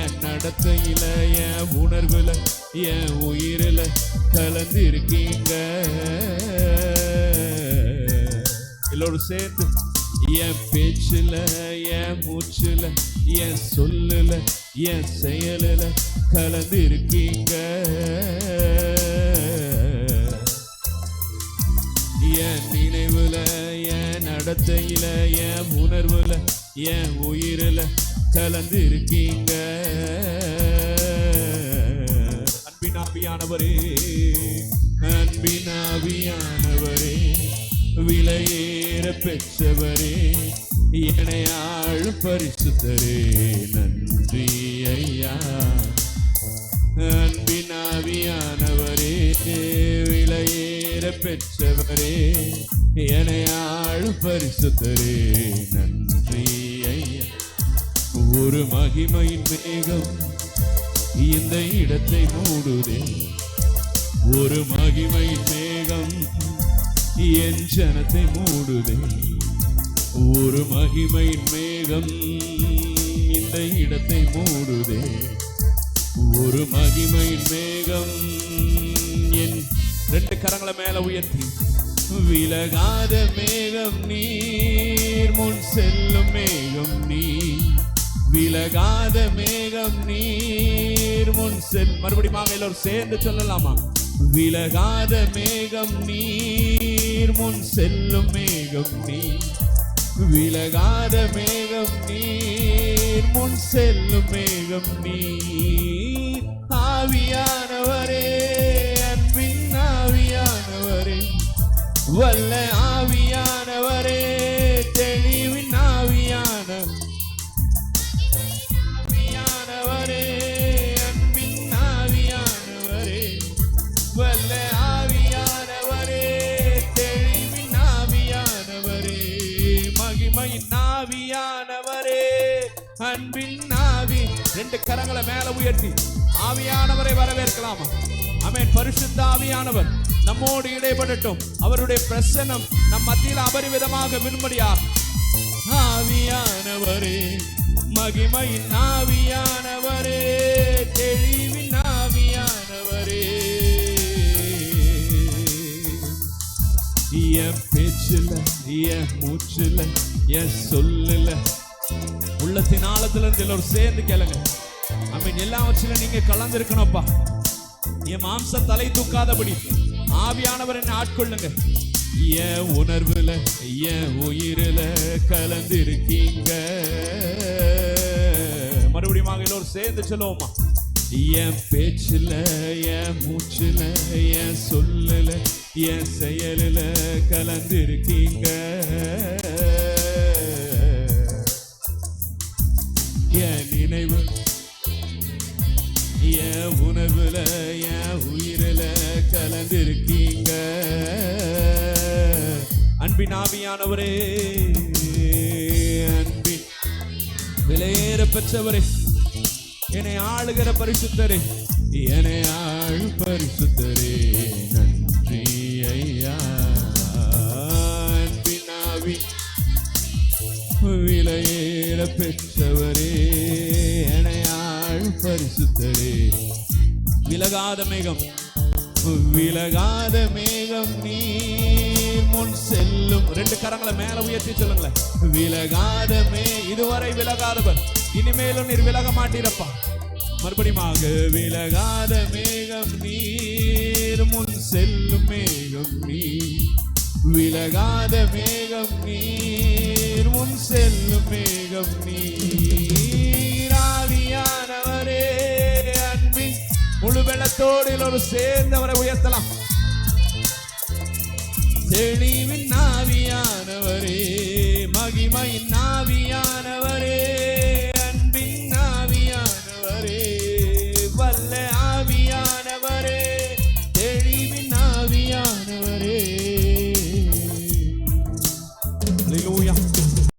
என் நடத்தையில, என் உணர்வுல, என் உயிரில கலந்து இருக்கீங்க. எல்லோரும் சேர்ந்து என் பேச்சுல, என் மூச்சுல, என் சொல்லுல, என் செயலுல கலந்து இருக்கீங்க. என் நினைவுல, என் நடத்தையில, என் உணர்வுல, என் உயிரில கலந்து இருக்கீங்க. அன்பின் ஆவியானவரே, அன்பின் ஆவியானவரே, விலையேற பெற்றவரே, என்னை ஆளும் பரிசுத்தரே, நன்றி ஐயா. அன்பின் ஆவியானவரே, விலையேற பெற்றவரே, என்னை ஆளும் பரிசுத்தரே, நன்றி ஐயா. ஒரு மகிமையின் மேகம் இந்த இடத்தை மூடுதே, ஒரு மகிமையின் மேகம் என் ஜனத்தை மூடுதே, ஒரு மகிமையின் மேகம் இந்த இடத்தை மூடுதே, ஒரு மகிமையின் மேகம் என் ரெண்டு கரங்களை மேல உயர்த்தி, விலகாத மேகம் நீர், முன் செல்லும் மேகம் நீர், விலகாத மேகம் நீர் முன் செல். மறுபடியும் எல்லோரும் சேர்ந்து சொல்லலாமா? விலகாத மேகம் நீர், முன் செல்லும் மேகம் நீர், விலகாத மேகம் நீர், முன் செல்லும் மேகம் நீர். ஆவியானவரே, அன்பின் ஆவியானவரே, வல்ல ஆவியானவரே, தெளிவின் ஆவியானவரே, அன்பின் ஆவியானவரே, வல்ல ஆவியானவரே, தெளிவின் ஆவியானவரே, மகிமையின் ஆவியானவரே, அன்பின் ஆவி. ரெண்டு கரங்களை மேல உயர்த்தி ஆவியானவரை வரவேற்கலாமா? ஆமென். பரிசுத்த ஆவியானவர் நம்மோடு இடைப்படட்டும். அவருடைய பிரசன்னம் நம் மத்தியில் அபரிவிதமாக விரும்படியாக. ஆவியானவரே, மகிமையின் ஆவியானவரே, தெளிவின் ஆவியானவரே, என் பேச்சுல, என் மூச்சுல, என் சொல்லுல, உள்ளத்தின் ஆழத்துல இருந்து எல்லோரும் சேர்ந்து கேளுங்க. ஆமென். எல்லாவற்றிலும் நீங்க கலந்திருக்கணும்ப்பா. என் மாம்சம் தலை தூக்காதபடி ஆவியானவர் என்ன ஆட்கொள்ளுங்க. என் உணர்வுல, என் உயிரில கலந்து இருக்கீங்க. மறுபடியும் எல்லோரும் சேர்ந்து சொல்லுவோமா? என் பேச்சுல, என் மூச்சுல, என் சொல்லுல, என் செயலுல கலந்து இருக்கீங்க. என் நினைவு, என் உணர்வுல, என் உயிரில கலந்து இருக்கீங்க. அன்பின் ஆவியானவரே, அன்பின் விலையேற பெற்றவரே, என்னை ஆளுகிற பரிசுத்தரே, என்னை ஆளு பரிசுத்தரே, நன்றி ஐயா. அன்பின் ஆவி விலையேற பெற்றவரே, என்னை ஆளு பரிசுத்தரே, விலகாத மேகம், விலகாத மேகம் நீர் முன் செல்லும். ரெண்டு கரங்களை மேல உயர்த்தி சொல்லுங்களேன். விலகாத இதுவரை விலகாதவர் இனிமேலும் நீர் விலக மாட்டீரப்பா. மறுபடியும் விலகாத மேகம் நீர், முன் செல்லும் மேகம் நீர், விலகாத மேகம் நீர், முன் செல்லும் மேகம் நீர். ஆவியானவரே, அன்பின் முழு வெள்ளத்தோடு எல்லோரும் சேர்ந்தவரை உயர்த்தலாம். தெளிவின் ஆவியானவரே, மகிமையின் ஆவியானவரே,